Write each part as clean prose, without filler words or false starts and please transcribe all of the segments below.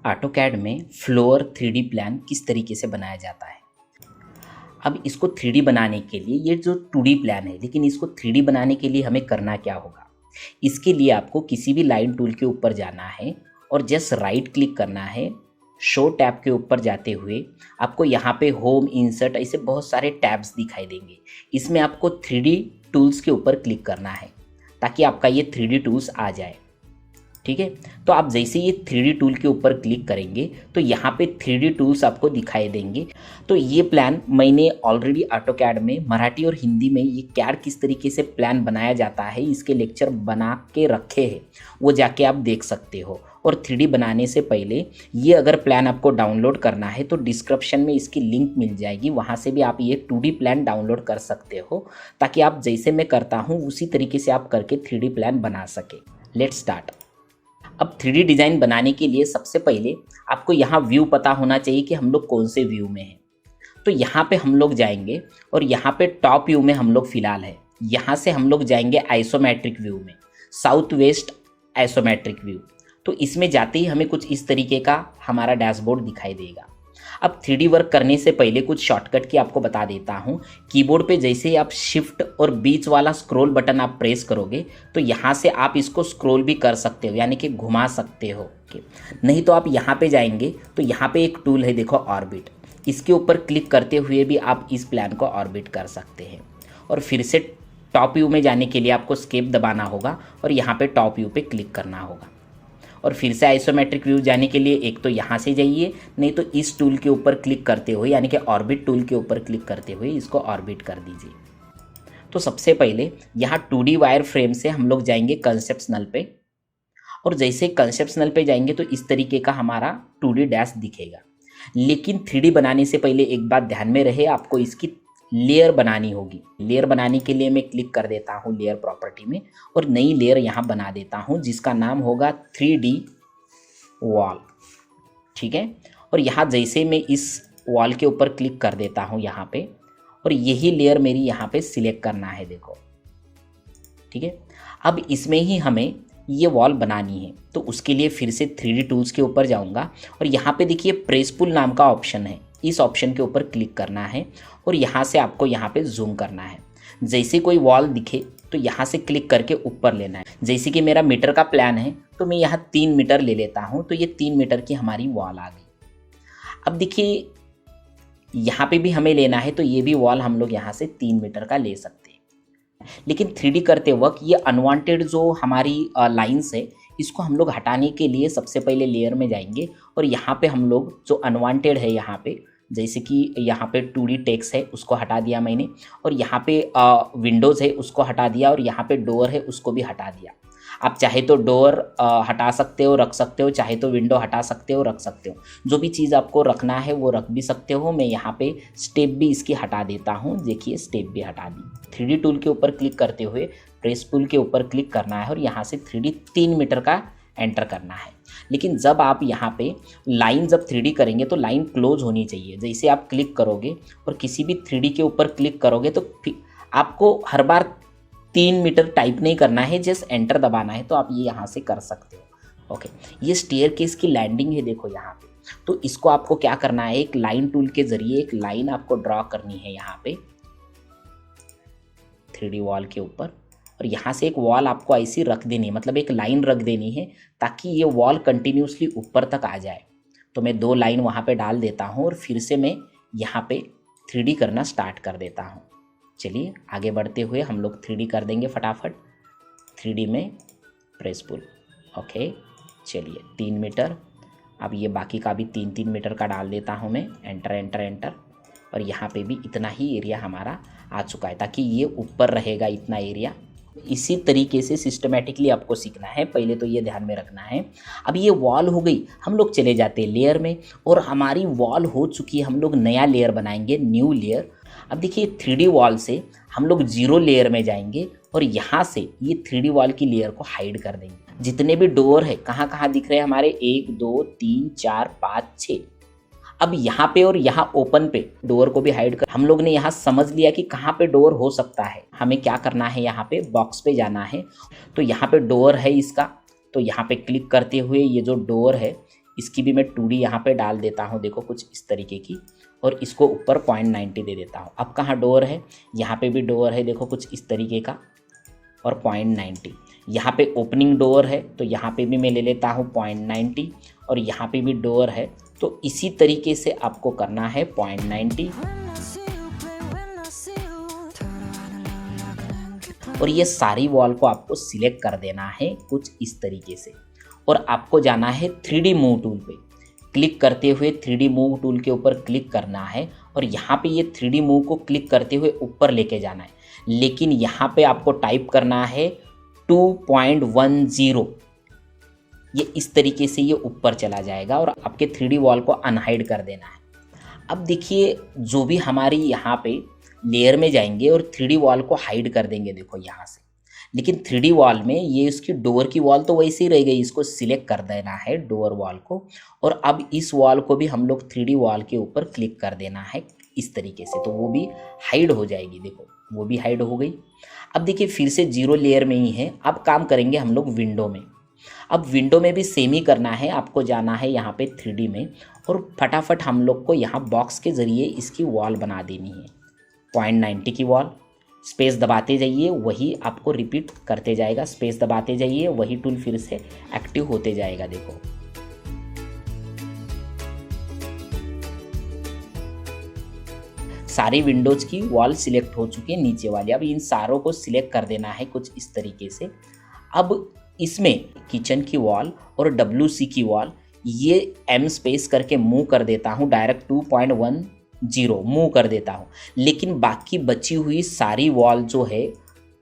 AutoCAD में floor 3D plan किस तरीके से बनाया जाता है। अब इसको 3D बनाने के लिए ये जो 2D प्लान है, लेकिन इसको 3D बनाने के लिए हमें करना क्या होगा। इसके लिए आपको किसी भी लाइन टूल के ऊपर जाना है और जस्ट राइट क्लिक करना है। शो टैब के ऊपर जाते हुए आपको यहाँ पे होम, इंसर्ट, ऐसे बहुत सारे टैब्स दिखाई देंगे। इसमें आपको 3D टूल्स के ऊपर क्लिक करना है ताकि आपका ये 3D टूल्स आ जाए। ठीक है, तो आप जैसे ये 3D टूल के ऊपर क्लिक करेंगे तो यहाँ पे 3D टूल्स आपको दिखाई देंगे। तो ये प्लान मैंने ऑलरेडी ऑटोकैड में मराठी और हिंदी में ये कैड किस तरीके से प्लान बनाया जाता है इसके लेक्चर बना के रखे हैं, वो जाके आप देख सकते हो। और 3D बनाने से पहले ये अगर प्लान आपको डाउनलोड करना है तो डिस्क्रिप्शन में इसकी लिंक मिल जाएगी, वहाँ से भी आप ये 2D प्लान डाउनलोड कर सकते हो ताकि आप जैसे मैं करता हूँ उसी तरीके से आप करके 3D प्लान बना सके। Let's start. अब 3D डिज़ाइन बनाने के लिए सबसे पहले आपको यहाँ व्यू पता होना चाहिए कि हम लोग कौन से व्यू में हैं। तो यहाँ पे हम लोग जाएंगे और यहाँ पे टॉप व्यू में हम लोग फिलहाल है। यहाँ से हम लोग जाएंगे आइसोमेट्रिक व्यू में, साउथ वेस्ट आइसोमेट्रिक व्यू। तो इसमें जाते ही हमें कुछ इस तरीके का हमारा डैशबोर्ड दिखाई देगा। अब 3D वर्क करने से पहले कुछ शॉर्टकट की आपको बता देता हूँ। कीबोर्ड पे जैसे ही आप शिफ्ट और बीच वाला स्क्रॉल बटन आप प्रेस करोगे तो यहाँ से आप इसको स्क्रॉल भी कर सकते हो, यानी कि घुमा सकते हो। नहीं तो आप यहाँ पे जाएंगे तो यहाँ पे एक टूल है, देखो ऑर्बिट। इसके ऊपर क्लिक करते हुए भी आप इस प्लान को ऑर्बिट कर सकते हैं। और फिर से टॉप व्यू में जाने के लिए आपको एस्केप दबाना होगा और यहाँ पे टॉप व्यू पे क्लिक करना होगा। और फिर से आइसोमेट्रिक व्यू जाने के लिए एक तो यहाँ से जाइए, नहीं तो इस टूल के ऊपर क्लिक करते हुए, यानी कि ऑर्बिट टूल के ऊपर क्लिक करते हुए इसको ऑर्बिट कर दीजिए। तो सबसे पहले यहाँ 2D वायर फ्रेम से हम लोग जाएंगे कंसेप्शनल पे। और जैसे कंसेप्शनल पे जाएंगे तो इस तरीके का हमारा 2D डैश दिखेगा। लेकिन 3D बनाने से पहले एक बात ध्यान में रहे, आपको इसकी लेयर बनानी होगी। लेयर बनाने के लिए मैं क्लिक कर देता हूँ लेयर प्रॉपर्टी में और नई लेयर यहाँ बना देता हूँ जिसका नाम होगा 3D वॉल। ठीक है, और यहाँ जैसे मैं इस वॉल के ऊपर क्लिक कर देता हूँ यहाँ पे, और यही लेयर मेरी यहाँ पे सिलेक्ट करना है, देखो। ठीक है, अब इसमें ही हमें ये वॉल बनानी है। तो उसके लिए फिर से 3D टूल्स के ऊपर जाऊँगा और यहाँ पे देखिए प्रेस पुल नाम का ऑप्शन है, इस ऑप्शन के ऊपर क्लिक करना है और यहाँ से आपको यहाँ पे जूम करना है। जैसे कोई वॉल दिखे तो यहाँ से क्लिक करके ऊपर लेना है। जैसे कि मेरा मीटर का प्लान है तो मैं यहाँ 3 मीटर ले लेता हूँ, तो ये 3 मीटर की हमारी वॉल आ गई। अब देखिए यहाँ पे भी हमें लेना है, तो ये भी वॉल हम लोग यहाँ से 3 मीटर का ले सकते हैं। लेकिन 3D करते वक्त ये अनवांटेड जो हमारी लाइन्स है इसको हम लोग हटाने के लिए सबसे पहले लेयर में जाएंगे और यहाँ पे हम लोग जो अनवांटेड है, यहाँ पे जैसे कि यहाँ पे 2D टेक्स्ट है उसको हटा दिया मैंने, और यहाँ पे विंडोज़ है उसको हटा दिया, और यहाँ पे डोर है उसको भी हटा दिया। आप चाहे तो डोर हटा सकते हो, रख सकते हो, चाहे तो विंडो हटा सकते हो, रख सकते हो। जो भी चीज़ आपको रखना है वो रख भी सकते हो। मैं यहाँ पे स्टेप भी इसकी हटा देता हूँ, देखिए स्टेप भी हटा दी। 3D टूल के ऊपर क्लिक करते हुए प्रेस पुल के ऊपर क्लिक करना है और यहाँ से 3D 3 मीटर का एंटर करना है। लेकिन जब आप यहाँ पे लाइन जब 3D करेंगे तो लाइन क्लोज होनी चाहिए। जैसे आप क्लिक करोगे और किसी भी 3D के ऊपर क्लिक करोगे तो आपको हर बार 3 मीटर टाइप नहीं करना है, जस्ट एंटर दबाना है। तो आप ये यहाँ से कर सकते हो। ओके, ये स्टेयरकेस की लैंडिंग है, देखो यहाँ पे। तो इसको आपको क्या करना है, एक लाइन टूल के जरिए एक लाइन आपको ड्रॉ करनी है यहाँ पे 3D वॉल के ऊपर, और यहाँ से एक वॉल आपको ऐसी रख देनी है, मतलब एक लाइन रख देनी है ताकि ये वॉल कंटिन्यूसली ऊपर तक आ जाए। तो मैं 2 लाइन वहाँ पे डाल देता हूँ और फिर से मैं यहाँ पे 3D करना स्टार्ट कर देता हूँ। चलिए आगे बढ़ते हुए हम लोग 3D कर देंगे फटाफट। 3D में प्रेस पुल, ओके। चलिए 3 मीटर, अब ये बाकी का भी 3-3 मीटर का डाल देता हूँ मैं, एंटर एंटर एंटर। और यहाँ पे भी इतना ही एरिया हमारा आ चुका है ताकि ये ऊपर रहेगा इतना एरिया। इसी तरीके से सिस्टमेटिकली आपको सीखना है, पहले तो ये ध्यान में रखना है। अब ये वॉल हो गई, हम लोग चले जाते हैं लेयर में, और हमारी वॉल हो चुकी है। हम लोग नया लेयर बनाएंगे, न्यू लेयर। अब देखिए 3D वॉल से हम लोग 0 लेयर में जाएंगे और यहाँ से ये 3D वॉल की लेयर को हाइड कर देंगे। जितने भी डोर है कहाँ कहाँ दिख रहे हैं हमारे, 1 2 3 4 5 6। अब यहाँ पे और यहाँ ओपन पे डोर को भी हाइड कर, हम लोग ने यहाँ समझ लिया कि कहाँ पे डोर हो सकता है। हमें क्या करना है, यहाँ पे बॉक्स पे जाना है। तो यहाँ पे डोर है इसका, तो यहाँ पे क्लिक करते हुए ये जो डोर है इसकी भी मैं 2D यहाँ पे डाल देता हूँ, देखो कुछ इस तरीके की, और इसको ऊपर 0.90 दे देता हूँ। अब कहाँ डोर है, यहाँ पे भी डोर है, देखो कुछ इस तरीके का, और 0.90। यहाँ पे ओपनिंग डोर है तो यहाँ पे भी मैं ले लेता हूँ 0.90, और यहाँ पे भी डोर है, तो इसी तरीके से आपको करना है 0.90। और ये सारी वॉल को आपको सिलेक्ट कर देना है कुछ इस तरीके से, और आपको जाना है 3D मूव टूल पे। क्लिक करते हुए 3D मूव टूल के ऊपर क्लिक करना है, और यहाँ पे ये 3D मूव को क्लिक करते हुए ऊपर लेके जाना है, लेकिन यहाँ पे आपको टाइप करना है 2.10। ये इस तरीके से ये ऊपर चला जाएगा और आपके 3D वॉल को अनहाइड कर देना है। अब देखिए जो भी हमारी यहाँ पे लेयर में जाएंगे और 3D वॉल को हाइड कर देंगे, देखो यहाँ से, लेकिन 3D वॉल में ये इसकी डोर की वॉल तो वैसे ही रह गई, इसको सिलेक्ट कर देना है डोर वॉल को, और अब इस वॉल को भी हम लोग 3D वॉल के ऊपर क्लिक कर देना है इस तरीके से, तो वो भी हाइड हो जाएगी, देखो वो भी हाइड हो गई। अब देखिए फिर से 0 लेयर में ही है। अब काम करेंगे हम लोग विंडो में। अब विंडो में भी सेम ही करना है, आपको जाना है यहाँ पे 3D में, और फटाफट हम लोग को यहाँ बॉक्स के ज़रिए इसकी वॉल बना देनी है, 0.90 की वॉल। स्पेस दबाते जाइए, वही आपको रिपीट करते जाएगा, स्पेस दबाते जाइए, वही टूल फिर से एक्टिव होते जाएगा। देखो सारी विंडोज की वॉल सिलेक्ट हो चुकी है नीचे वाली। अब इन सारों को सिलेक्ट कर देना है कुछ इस तरीके से। अब इसमें किचन की वॉल और WC की वॉल ये M स्पेस करके मूव कर देता हूँ, डायरेक्ट 2.10 मूव कर देता हूँ, लेकिन बाकी बची हुई सारी वॉल जो है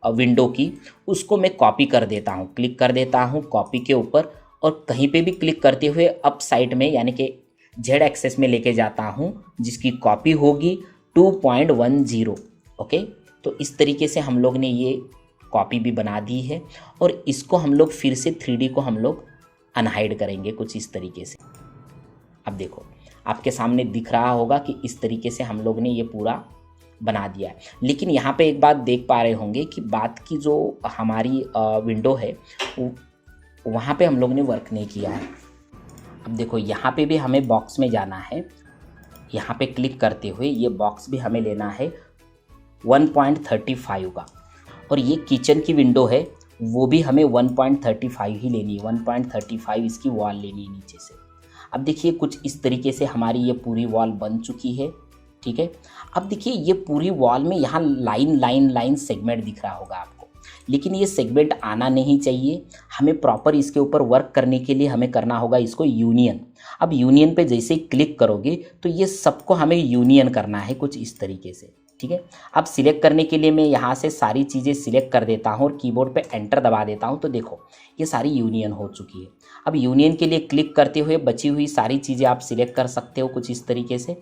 विंडो की उसको मैं कॉपी कर देता हूँ। क्लिक कर देता हूँ कॉपी के ऊपर, और कहीं पे भी क्लिक करते हुए अप साइड में यानी कि Z एक्सेस में लेके जाता हूँ, जिसकी कॉपी होगी 2.10। ओके, तो इस तरीके से हम लोग ने ये कॉपी भी बना दी है, और इसको हम लोग फिर से 3D को हम लोग अनहाइड करेंगे कुछ इस तरीके से। अब देखो आपके सामने दिख रहा होगा कि इस तरीके से हम लोग ने ये पूरा बना दिया है। लेकिन यहाँ पे एक बात देख पा रहे होंगे कि बात की जो हमारी विंडो है वहाँ पे हम लोग ने वर्क नहीं किया है। अब देखो यहाँ पे भी हमें बॉक्स में जाना है, यहाँ पे क्लिक करते हुए ये बॉक्स भी हमें लेना है 1.35 का, और ये किचन की विंडो है वो भी हमें 1.35 ही लेनी है, 1.35 इसकी वॉल लेनी है नीचे से। अब देखिए कुछ इस तरीके से हमारी ये पूरी वॉल बन चुकी है, ठीक है। अब देखिए ये पूरी वॉल में यहाँ लाइन लाइन लाइन सेगमेंट दिख रहा होगा आपको, लेकिन ये सेगमेंट आना नहीं चाहिए। हमें प्रॉपर इसके ऊपर वर्क करने के लिए हमें करना होगा इसको यूनियन। अब यूनियन पे जैसे ही क्लिक करोगे तो ये सबको हमें यूनियन करना है कुछ इस तरीके से, ठीक है। अब सिलेक्ट करने के लिए मैं यहाँ से सारी चीज़ें सिलेक्ट कर देता हूँ और कीबोर्ड पे एंटर दबा देता हूँ, तो देखो ये सारी यूनियन हो चुकी है। अब यूनियन के लिए क्लिक करते हुए बची हुई सारी चीज़ें आप सिलेक्ट कर सकते हो कुछ इस तरीके से,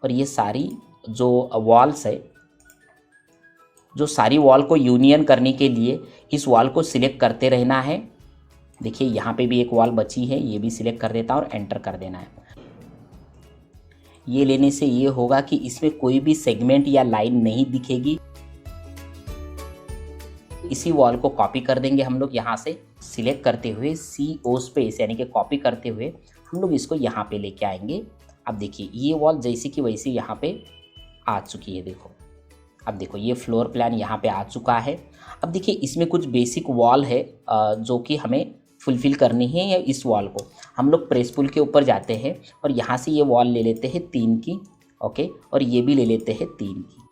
और ये सारी जो वॉल्स है, जो सारी वॉल को यूनियन करने के लिए इस वॉल को सिलेक्ट करते रहना है। देखिए यहाँ पे भी एक वॉल बची है, ये भी सिलेक्ट कर देता हूँ और एंटर कर देना है। ये लेने से ये होगा कि इसमें कोई भी सेगमेंट या लाइन नहीं दिखेगी। इसी वॉल को कॉपी कर देंगे हम लोग, यहाँ से सिलेक्ट करते हुए CO स्पेस यानी कि कॉपी करते हुए हम लोग इसको यहाँ पे लेके आएंगे। अब देखिए ये वॉल जैसी की वैसी यहाँ पे आ चुकी है, देखो। अब देखो ये फ्लोर प्लान यहाँ पे आ चुका है। अब देखिए इसमें कुछ बेसिक वॉल है जो कि हमें फुलफिल करनी है, या इस वॉल को हम लोग प्रेस पुल के ऊपर जाते हैं और यहाँ से ये वॉल ले लेते हैं 3 की, ओके, और ये भी ले लेते हैं 3 की।